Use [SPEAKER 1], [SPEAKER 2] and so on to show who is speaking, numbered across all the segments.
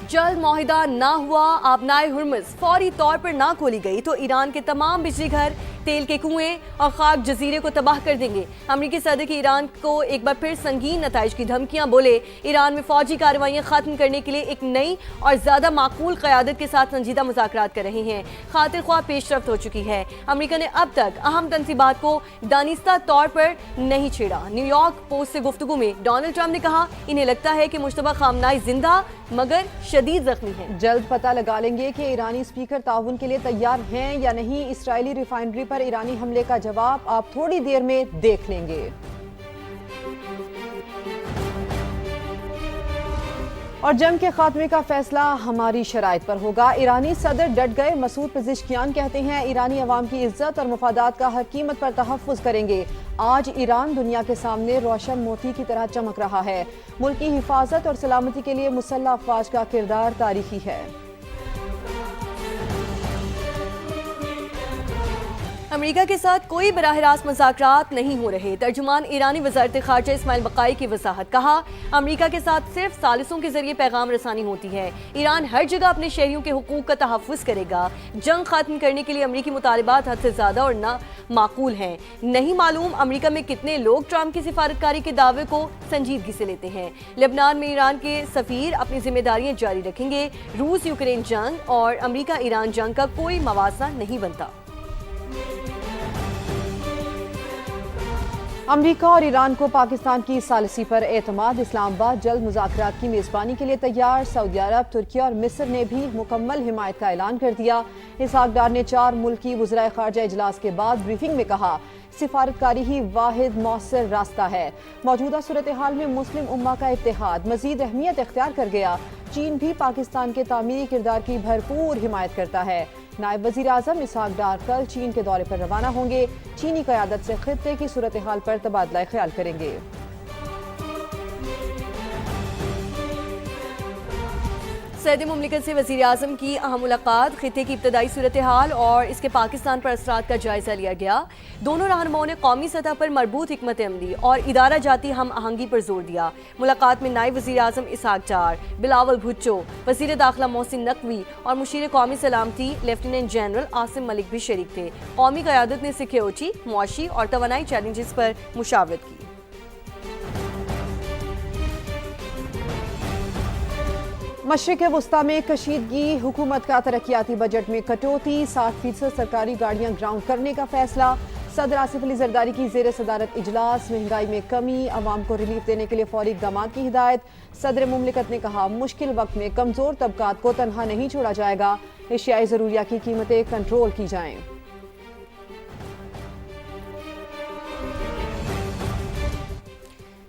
[SPEAKER 1] जल्द मुआहिदा ना हुआ, आबनाए हुर्मुज़ फौरी तौर पर ना खोली गई तो ईरान के तमाम बिजली घर, तेल के कुएं और खाक जजीरे को तबाह कर देंगे। अमरीकी सदर की ईरान को एक बार फिर संगीन नताइज की धमकियां, बोले ईरान में फौजी कार्रवाइयां खत्म करने के लिए एक नई और ज्यादा माकूल क़यादत के साथ संजीदा मुज़ाकरात कर रहे हैं। खातिर ख्वाह पेशरफ्त हो चुकी है। अमरीका ने अब तक अहम तनसीबात को दानिस्ता तौर पर नहीं छेड़ा। न्यूयॉर्क पोस्ट से गुफ्तगू में डोनाल्ड ट्रंप ने कहा, इन्हें लगता है कि मुश्तबा खामनाई जिंदा मगर शदीद जख्मी है।
[SPEAKER 2] जल्द पता लगा लेंगे कि ईरानी स्पीकर ताउन के लिए तैयार हैं या नहीं। इसराइली रिफाइनरी पर ईरानी हमले का जवाब आप थोड़ी देर में देख लेंगे। और जंग के खात्मे का फैसला हमारी शराइत पर होगा। ईरानी सदर डट गए। मसूद पेज़ेश्कियान कहते हैं, ईरानी अवाम की इज्जत और मफादात का हर कीमत पर तहफ़्फ़ुज़ करेंगे। आज ईरान दुनिया के सामने रोशन मोती की तरह चमक रहा है। मुल्क की हिफाजत और सलामती के लिए मुसल्लह अफ़वाज का किरदार तारीखी है।
[SPEAKER 1] अमेरिका के साथ कोई बराह रास्त मुज़ाकरात नहीं हो रहे। तर्जुमान ईरानी वज़ारत ख़ारजा इस्माइल बक़ाई की वज़ाहत, कहा अमेरिका के साथ सिर्फ सालिसों के जरिए पैगाम रसानी होती है। ईरान हर जगह अपने शहरियों के हुकूक का तहफ़्फ़ुज़ करेगा। जंग ख़त्म करने के लिए अमरीकी मुतालबात हद से ज़्यादा और ना माकूल हैं। नहीं मालूम अमरीका में कितने लोग ट्रंप की सिफारतकारी के दावे को संजीदगी से लेते हैं। लेबनान में ईरान के सफ़ीर अपनी जिम्मेदारियां जारी रखेंगे। रूस यूक्रेन जंग और अमरीका ईरान जंग का कोई मवासा नहीं बनता।
[SPEAKER 2] अमरीका और ईरान को पाकिस्तान की सालिसी पर एतमाद। इस्लामाबाद जल्द मुज़ाकरात की मेज़बानी के लिए तैयार। सऊदी अरब, तुर्की और मिस्र ने भी मुकम्मल हिमायत का ऐलान कर दिया। इसहाक डार ने 4 मुल्की वज़राए ख़ारजा इजलास के बाद ब्रीफिंग में कहा, सिफारतकारी ही वाहिद मौसर रास्ता है। मौजूदा सूरत हाल में मुस्लिम उम्मा का इत्तेहाद मज़ीद अहमियत इख्तियार कर गया। चीन भी पाकिस्तान के तामीरी किरदार की भरपूर हिमायत करता है। नायब वज़ीर आज़म इसहाक डार कल चीन के दौरे पर रवाना होंगे। चीनी क़यादत से खित्ते की सूरत हाल पर तबादला ख्याल करेंगे।
[SPEAKER 1] सदर मुमलिकत से वज़ीर आज़म की अहम मुलाकात, खित्ते की इब्तदाई सूरत हाल और इसके पाकिस्तान पर असरात का जायज़ा लिया गया। दोनों रहनुमाओं ने कौमी सतह पर मरबूत हिकमत अमली और इदारा जाती हम आहंगी पर जोर दिया। मुलाकात में नायब वज़ीर आज़म इसहाक डार, बिलावल भुट्टो, वज़ीर दाखिला मोहसिन नकवी और मुशीर कौमी सलामती लेफ्टिनेंट जनरल आसिम मलिक भी शरीक थे। कौमी क़यादत ने सिक्योरिटी, मुआशी और तवानाई चैलेंजेस पर मुशावरत की।
[SPEAKER 2] मशरिक़ वुस्ता में कशीदगी, हुकूमत का तरक्याती बजट में कटौती, 60% सरकारी गाड़ियां ग्राउंड करने का फैसला। सदर आसिफ अली जरदारी की ज़ेर सदारत इजलास, महंगाई में कमी, अवाम को रिलीफ देने के लिए फौरी इक़दाम की हिदायत। सदर मुमलिकत ने कहा, मुश्किल वक्त में कमज़ोर तबकात को तनहा नहीं छोड़ा जाएगा। एशियाई ज़रूरिया की कीमतें कंट्रोल की जाएँ।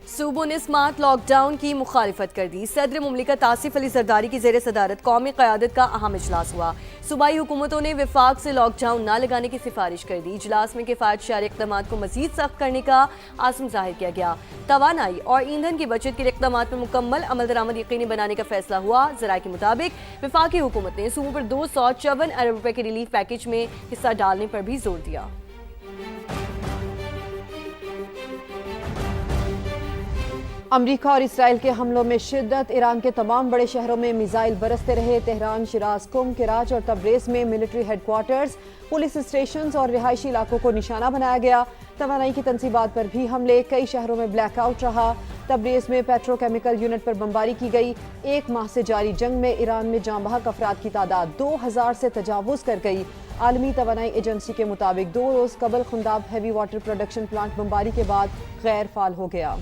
[SPEAKER 1] सूबों ने स्मार्ट लॉकडाउन की मुखालिफत कर दी। सदर मुमलिकत आसिफ अली जरदारी की ज़ेर सदारत कौमी क़यादत का अहम इजलास हुआ। सूबाई हुकूमतों ने विफाक से लॉकडाउन न लगाने की सिफारिश कर दी। इजलास में किफ़ायतशार इक़दामात को मज़ीद सख्त करने का आज़म ज़ाहिर किया गया। तवानाई और ईंधन की बचत के इक़दामात पर मुकम्मल अमल दरामद यकीनी बनाने का फैसला हुआ। ज़राए के मुताबिक विफाकी हुकूमत ने सूबों पर 254 अरब रुपए के रिलीफ पैकेज में हिस्सा डालने पर भी जोर दिया।
[SPEAKER 2] अमरीका और इसराइल के हमलों में शिद्दत। ईरान के तमाम बड़े शहरों में मिसाइल बरसते रहे। तेहरान, शिराज, कुम, कराच और तब्रेज़ में मिलिट्री हेडक्वार्टर्स, पुलिस स्टेशन और रिहायशी इलाकों को निशाना बनाया गया। तवानाई की तनसीबात पर भी हमले। कई शहरों में ब्लैकआउट रहा। तब्रेज़ में पेट्रोकेमिकल यूनिट पर बमबारी की गई। 1 माह से जारी जंग में ईरान में जाँ बहक अफराद की तादाद 2000 से तजावुज़ कर गई। आलमी तवानाई एजेंसी के मुताबिक 2 रोज़ कबल खुंदाब हैवी वाटर प्रोडक्शन प्लांट बमबारी के बाद गैर फाल हो गया।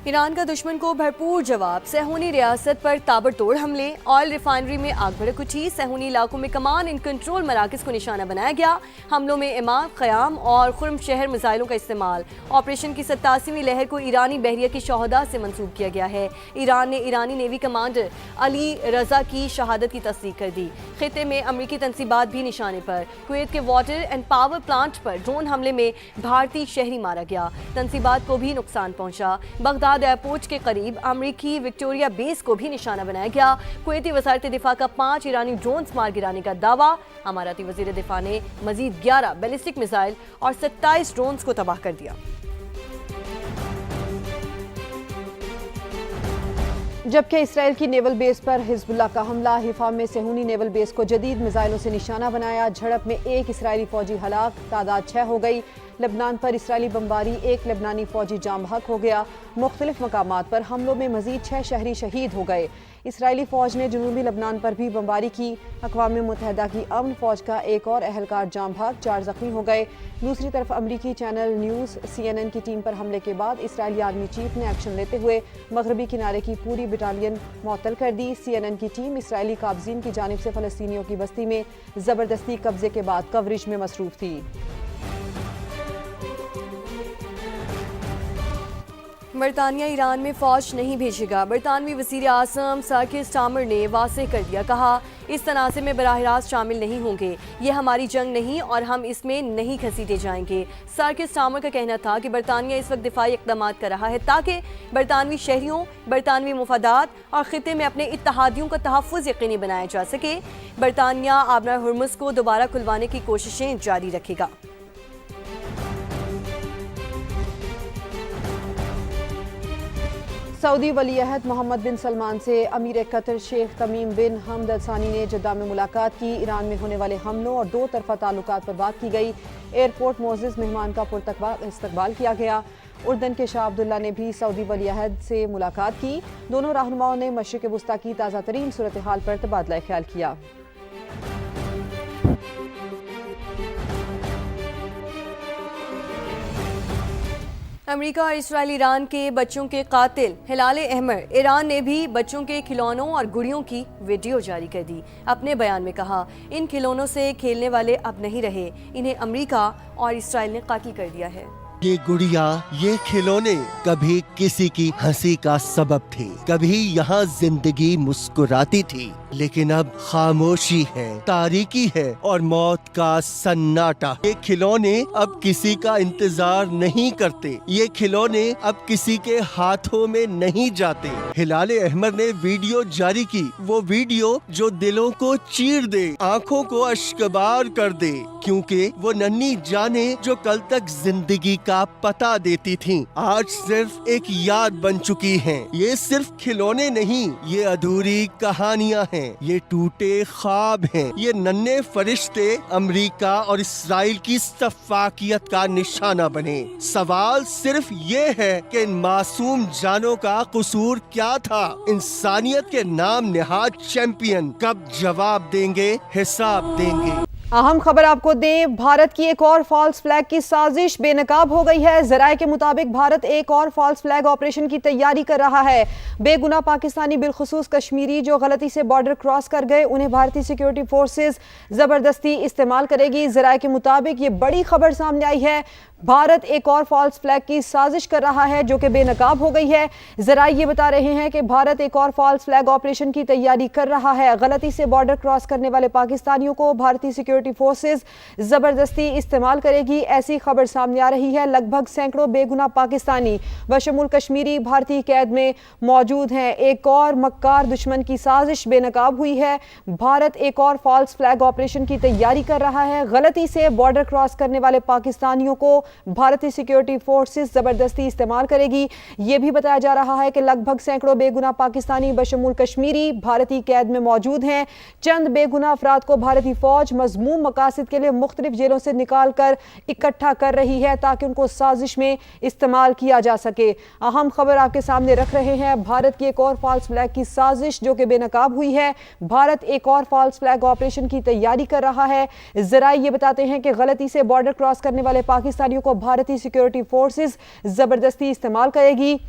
[SPEAKER 1] ईरान का दुश्मन को भरपूर जवाब। सेहूनी रियासत पर ताबड़तोड़ हमले। ऑयल रिफाइनरी में आग भड़क उठी। सेहूनी इलाकों में कमान इन कंट्रोल मराकज़ को निशाना बनाया गया। हमलों में इमाद, क़याम और खुर्म शहर मिसाइलों का इस्तेमाल। ऑपरेशन की 87वीं लहर को ईरानी बहरिया की शहादा से मंसूब किया गया है। ईरान ने ईरानी नेवी कमांडर अली रजा की शहादत की तस्दीक कर दी। खित्ते में अमरीकी तनसीबात भी निशाने पर। कुवैत के वाटर एंड पावर प्लांट पर ड्रोन हमले में भारतीय शहरी मारा गया। तनसीबात को भी नुकसान पहुंचा। बगदाद साद एयरपोर्ट के करीब अमरीकी विक्टोरिया बेस को भी निशाना बनाया गया। कुवैती वज़ारत दिफा का 5 ईरानी ड्रोन्स मार गिराने का दावा। अमाराती वज़ीर दिफा ने मजीद 11 बैलिस्टिक मिसाइल और 27 ड्रोन्स को तबाह कर दिया।
[SPEAKER 2] जबकि इसराइल की नेवल बेस पर हिजबुल्लाह का हमला, हिफा में सेहूनी नेवल बेस को जदीद मिसाइलों से निशाना बनाया। झड़प में 1 इसराइली फौजी हलाक, तादाद 6 हो गई। लेबनान पर इसराइली बमबारी, 1 लेबनानी फौजी जाम हक हो गया। मुख्तलिफ मकामात पर हमलों में मजीद 6 शहरी शहीद हो गए। इसराइली फौज ने जनूबी लेबनान पर भी बमबारी की। अक़वाम मुत्तहिदा की अमन फौज का एक और अहलकार जाम हक, 4 जख्मी हो गए। दूसरी तरफ अमरीकी चैनल न्यूज़ CNN की टीम पर हमले के बाद इसराइली आर्मी चीफ ने एक्शन लेते हुए मगरबी किनारे की पूरी बटालियन मुअत्तल कर दी। CNN की टीम इसराइली काबज़ीन की जानिब से फ़लस्तीनियों की बस्ती में ज़बरदस्ती कब्जे के बाद कवरेज में मसरूफ़ थी।
[SPEAKER 1] बरतानिया ईरान में फौज नहीं भेजेगा। बरतानवी वज़ीर आज़म सर कीर स्टार्मर ने वाज़ेह कर दिया, कहा इस तनाज़े में बराह रास्त शामिल नहीं होंगे। ये हमारी जंग नहीं और हम इसमें नहीं घसीटे जाएंगे। सर कीर स्टार्मर का कहना था कि बरतानिया इस वक्त दिफाई इक़दाम कर रहा है ताकि बरतानवी शहरियों, बरतानवी मुफादात और ख़ित्ते में अपने इत्तहादियों का तहफ़्फ़ुज़ यकीनी बनाया जा सके। बरतानिया आबना हुर्मुज़ को दोबारा खुलवाने की कोशिशें जारी रखेगा।
[SPEAKER 2] सऊदी वलीअहद मोहम्मद बिन सलमान से अमीर कतर शेख तमीम बिन हमद अल सानी ने जद्दा में मुलाकात की। ईरान में होने वाले हमलों और 2 तरफ़ा ताल्लुकात पर बात की गई। एयरपोर्ट मोअज़्ज़ज़ मेहमान का इस्तकबाल किया गया। उर्दन के शाह अब्दुल्ला ने भी सऊदी वलीअहद से मुलाकात की। दोनों रहनुमाओं ने मशरिक़ वुस्ता की ताज़ा तरीन सूरत हाल पर तबादला ख्याल किया।
[SPEAKER 1] अमेरिका और इसराइल ईरान के बच्चों के कातिल हिलाल अहमर, ईरान ने भी बच्चों के खिलौनों और गुड़ियों की वीडियो जारी कर दी। अपने बयान में कहा, इन खिलौनों से खेलने वाले अब नहीं रहे, इन्हें अमेरिका और इसराइल ने कातिल कर दिया है।
[SPEAKER 3] ये गुड़िया, ये खिलौने कभी किसी की हंसी का सबब थे, कभी यहाँ जिंदगी मुस्कुराती थी, लेकिन अब खामोशी है, तारीकी है और मौत का सन्नाटा। ये खिलौने अब किसी का इंतजार नहीं करते, ये खिलौने अब किसी के हाथों में नहीं जाते। हिलाल अहमर ने वीडियो जारी की, वो वीडियो जो दिलों को चीर दे, आंखों को अश्कबार कर दे, क्योंकि वो नन्ही जाने जो कल तक जिंदगी का पता देती थीं, आज सिर्फ एक याद बन चुकी हैं। ये सिर्फ खिलौने नहीं, ये अधूरी कहानियां हैं, ये टूटे ख्वाब हैं, ये नन्हे फरिश्ते अमेरिका और इसराइल की सफाकियत का निशाना बने। सवाल सिर्फ ये है कि इन मासूम जानों का कसूर क्या था? इंसानियत के नाम निहाद चैंपियन कब जवाब देंगे, हिसाब देंगे।
[SPEAKER 2] अहम खबर आपको दें, भारत की एक और फॉल्स फ्लैग की साजिश बेनकाब हो गई है। ज़राए के मुताबिक भारत एक और फॉल्स फ्लैग ऑपरेशन की तैयारी कर रहा है। बेगुनाह पाकिस्तानी, बिलखुसूस कश्मीरी जो गलती से बॉर्डर क्रॉस कर गए, उन्हें भारतीय सिक्योरिटी फोर्सेस जबरदस्ती इस्तेमाल करेगी। ज़राए के मुताबिक ये बड़ी खबर सामने आई है, भारत एक और फॉल्स फ्लैग की साजिश कर रहा है जो कि बेनकाब हो गई है। ज़राए ये बता रहे हैं कि भारत एक और फॉल्स फ्लैग ऑपरेशन की तैयारी कर रहा है। गलती से बॉर्डर क्रॉस करने वाले पाकिस्तानियों को भारतीय सिक्योरिटी फोर्सेस जबरदस्ती इस्तेमाल करेगी, ऐसी खबर सामने आ रही है। लगभग सैकड़ों बेगुनाह पाकिस्तानी बशमूल कश्मीरी भारतीय कैद में मौजूद हैं। एक और मक्कार दुश्मन की साजिश बेनकाब हुई है। भारत एक और फॉल्स फ्लैग ऑपरेशन की तैयारी कर रहा है। गलती से बॉर्डर क्रॉस करने वाले पाकिस्तानियों को भारतीय सिक्योरिटी फोर्सेस जबरदस्ती इस्तेमाल करेगी। यह भी बताया जा रहा है कि लगभग सैकड़ों बेगुनाह पाकिस्तानी बशमूल कश्मीरी भारतीय कैद में मौजूद हैं। चंद बेगुनाह अफराद को भारतीय फौज मजमूम मकासद के लिए मुख्तलिफ जेलों से निकाल कर इकट्ठा कर रही है ताकि उनको साजिश में इस्तेमाल किया जा सके। अहम खबर आपके सामने रख रहे हैं, भारत की एक और फॉल्स फ्लैग की साजिश जो कि बेनकाब हुई है। भारत एक और फॉल्स फ्लैग ऑपरेशन की तैयारी कर रहा है। ज़राए ये बताते हैं कि गलती से बॉर्डर क्रॉस करने वाले पाकिस्तानियों को भारतीय सिक्योरिटी फोर्सेस जबरदस्ती इस्तेमाल करेगी।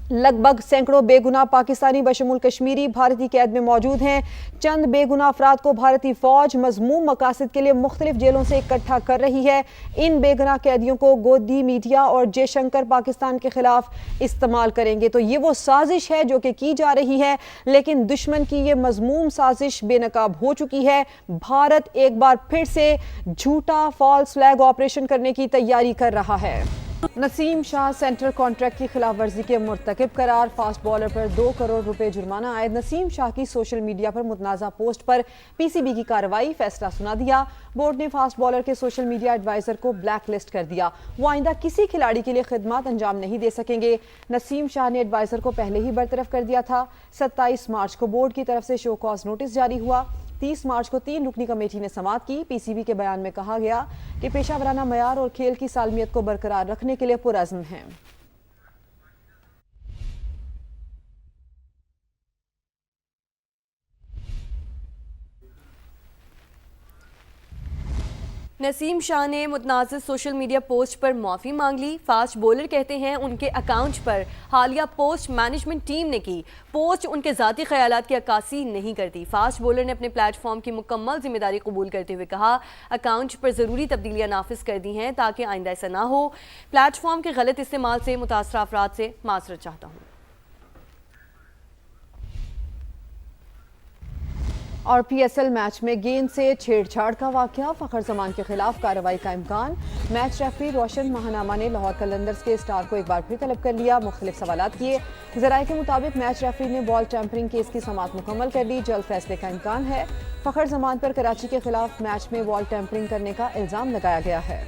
[SPEAKER 2] लगभग सैकड़ों बेगुनाह पाकिस्तानी बशमूल कश्मीरी भारतीय कैद में मौजूद हैं। चंद बेगुनाह अफराद को भारतीय फौज मजमूम मकासद के लिए मुख्तलिफ जेलों से इकट्ठा कर रही है। इन बेगुनाह कैदियों को गोदी मीडिया और जयशंकर पाकिस्तान के खिलाफ इस्तेमाल करेंगे। तो ये वो साजिश है जो कि की जा रही है, लेकिन दुश्मन की ये मजमूम साजिश बेनकाब हो चुकी है। भारत एक बार फिर से झूठा फॉल्स फ्लैग ऑपरेशन करने की तैयारी कर रहा है। नसीम शाह सेंट्रल कॉन्ट्रैक्ट की खिलाफ वर्जी के मुर्तकिब करार, फास्ट बॉलर पर 2 करोड़ रुपए जुर्माना आयद। नसीम शाह की सोशल मीडिया पर मुतनाज़ा पोस्ट पर पीसीबी की कार्रवाई, फैसला सुना दिया। बोर्ड ने फास्ट बॉलर के सोशल मीडिया एडवाइजर को ब्लैक लिस्ट कर दिया। वो आइंदा किसी खिलाड़ी के लिए खिदमत अंजाम नहीं दे सकेंगे। नसीम शाह ने एडवाइजर को पहले ही बरतरफ कर दिया था। 27 मार्च को बोर्ड की तरफ से शो कॉज नोटिस जारी हुआ। 30 मार्च को 3 रुकनी कमेटी ने समाअत की। पीसीबी के बयान में कहा गया कि पेशा वराना मयार और खेल की सालमियत को बरकरार रखने के लिए पुरअज़्म हैं।
[SPEAKER 1] नसीम शाह ने मुतनाज़िर सोशल मीडिया पोस्ट पर माफ़ी मांग ली। फास्ट बॉलर कहते हैं उनके अकाउंट पर हालिया पोस्ट मैनेजमेंट टीम ने की। पोस्ट उनके ज़ाती ख्यालात की अक्कासी नहीं करती। फास्ट बॉलर ने अपने प्लेटफॉर्म की मुकम्मल जिम्मेदारी कबूल करते हुए कहा, अकाउंट पर ज़रूरी तब्दीलियाँ नाफिज कर दी हैं ताकि आइंदा ऐसा ना हो। प्लेटफॉर्म के गलत इस्तेमाल से मुतासरा अफराद से माज़रत चाहता हूँ।
[SPEAKER 2] और पीएसएल मैच में गेंद से छेड़छाड़ का वाकया, फखर जमान के खिलाफ कार्रवाई का इम्कान। मैच रेफरी रोशन महानामा ने लाहौर कलंदर्स के स्टार को एक बार फिर तलब कर लिया, मुख्तलिफ सवालात किए। ज़राए के मुताबिक मैच रेफरी ने बॉल टैंपरिंग केस की समाअत मुकम्मल कर ली, जल्द फैसले का इम्कान है। फखर जमान पर कराची के खिलाफ मैच में बॉल टैंपरिंग करने का इल्ज़ाम लगाया गया है।